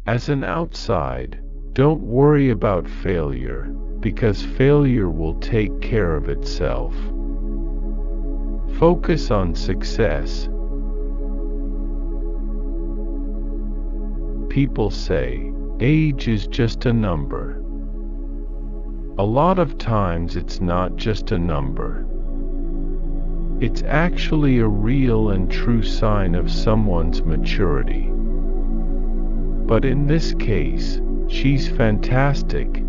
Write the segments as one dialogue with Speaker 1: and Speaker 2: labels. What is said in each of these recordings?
Speaker 1: As an outside, don't worry about failure, because failure will take care of itself. Focus on success. People say, age is just a number. A lot of times it's not just a number. It's actually a real and true sign of someone's maturity. But in this case, she's fantastic.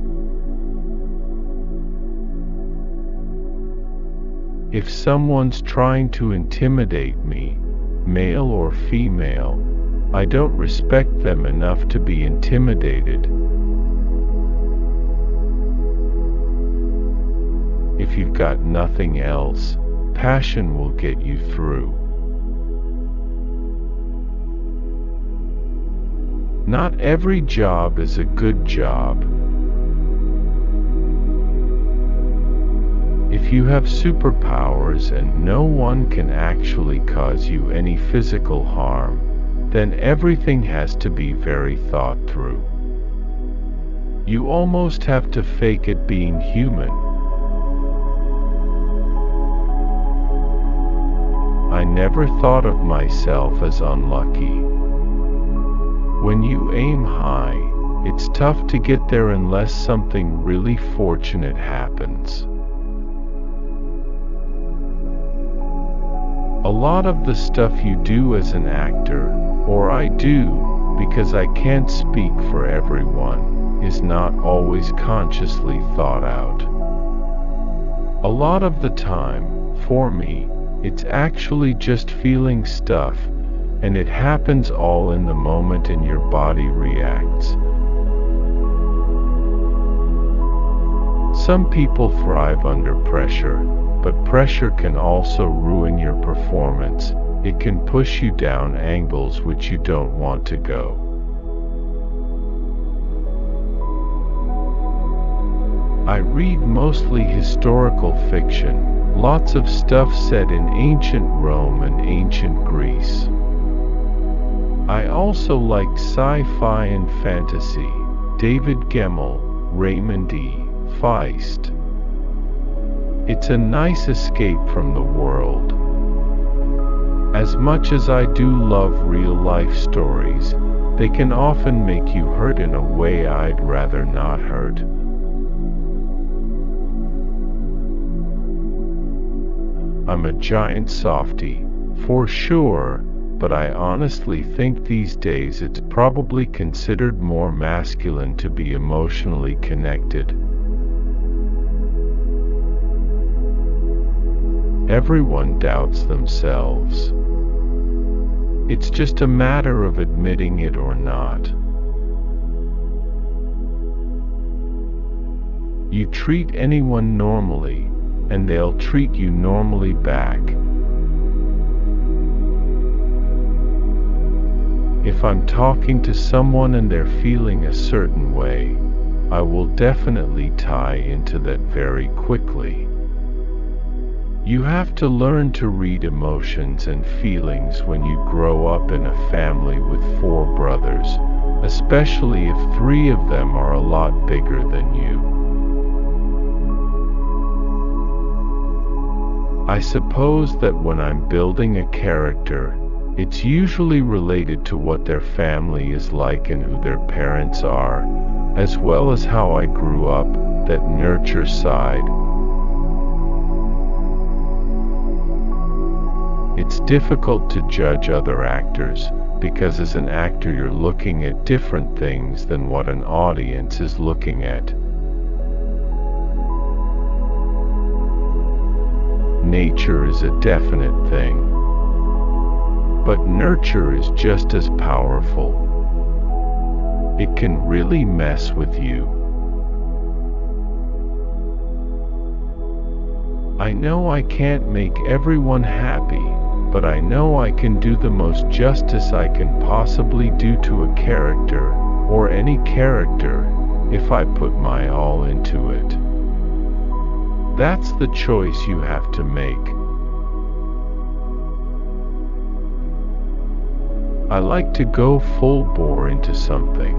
Speaker 1: If someone's trying to intimidate me, male or female, I don't respect them enough to be intimidated. If you've got nothing else, passion will get you through. Not every job is a good job. If you have superpowers and no one can actually cause you any physical harm, then everything has to be very thought through. You almost have to fake it being human. I never thought of myself as unlucky. When you aim high, it's tough to get there unless something really fortunate happens. A lot of the stuff you do as an actor, or I do, because I can't speak for everyone, is not always consciously thought out. A lot of the time, for me, it's actually just feeling stuff, and it happens all in the moment and your body reacts. Some people thrive under pressure, but pressure can also ruin your performance. It can push you down angles which you don't want to go. I read mostly historical fiction, lots of stuff set in ancient Rome and ancient Greece. I also like sci-fi and fantasy, David Gemmell, Raymond E. Feist. It's a nice escape from the world. As much as I do love real-life stories, they can often make you hurt in a way I'd rather not hurt. I'm a giant softie, for sure, but I honestly think these days it's probably considered more masculine to be emotionally connected. Everyone doubts themselves. It's just a matter of admitting it or not. You treat anyone normally, and they'll treat you normally back. If I'm talking to someone and they're feeling a certain way, I will definitely tie into that very quickly. You have to learn to read emotions and feelings when you grow up in a family with 4 brothers, especially if 3 of them are a lot bigger than you. I suppose that when I'm building a character, it's usually related to what their family is like and who their parents are, as well as how I grew up, that nurture side. It's difficult to judge other actors, because as an actor you're looking at different things than what an audience is looking at. Nature is a definite thing, but nurture is just as powerful. It can really mess with you. I know I can't make everyone happy, but I know I can do the most justice I can possibly do to a character, or any character, if I put my all into it. That's the choice you have to make. I like to go full bore into something.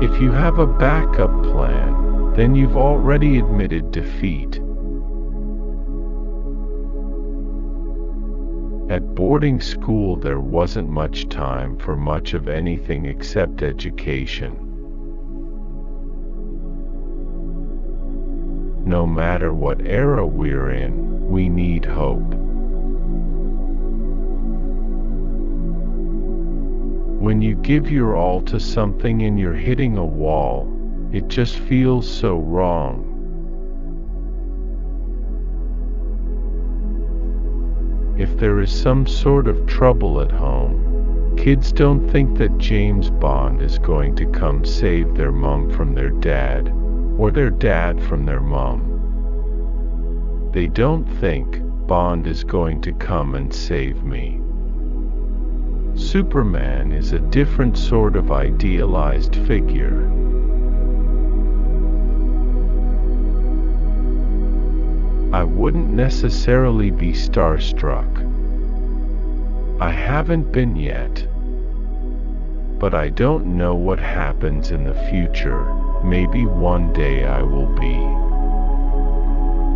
Speaker 1: If you have a backup plan, then you've already admitted defeat. At boarding school there wasn't much time for much of anything except education. No matter what era we're in, we need hope. When you give your all to something and you're hitting a wall, it just feels so wrong. If there is some sort of trouble at home, kids don't think that James Bond is going to come save their mom from their dad, or their dad from their mom. They don't think Bond is going to come and save me. Superman is a different sort of idealized figure. I wouldn't necessarily be starstruck. I haven't been yet. But I don't know what happens in the future. Maybe one day I will be.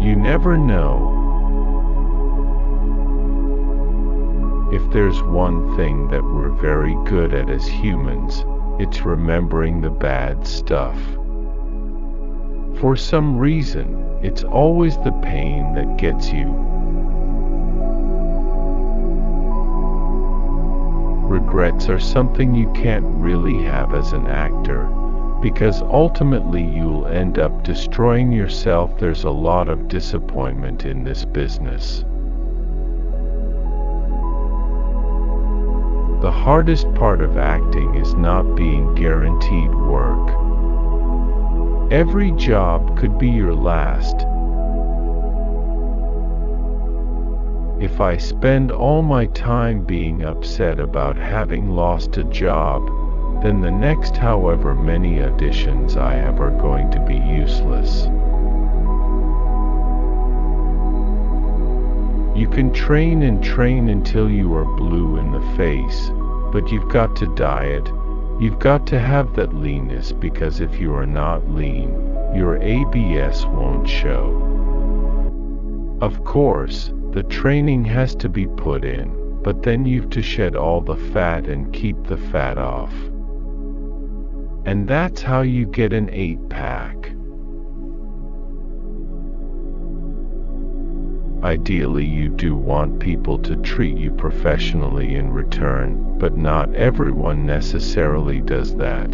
Speaker 1: You never know. If there's one thing that we're very good at as humans, it's remembering the bad stuff. For some reason, it's always the pain that gets you. Regrets are something you can't really have as an actor, because ultimately you'll end up destroying yourself. There's a lot of disappointment in this business. The hardest part of acting is not being guaranteed work. Every job could be your last. If I spend all my time being upset about having lost a job, then the next however many auditions I have are going to be useless. You can train and train until you are blue in the face, but you've got to diet. You've got to have that leanness, because if you are not lean, your ABS won't show. Of course, the training has to be put in, but then you've to shed all the fat and keep the fat off. And that's how you get an 8-pack. Ideally, you do want people to treat you professionally in return, but not everyone necessarily does that.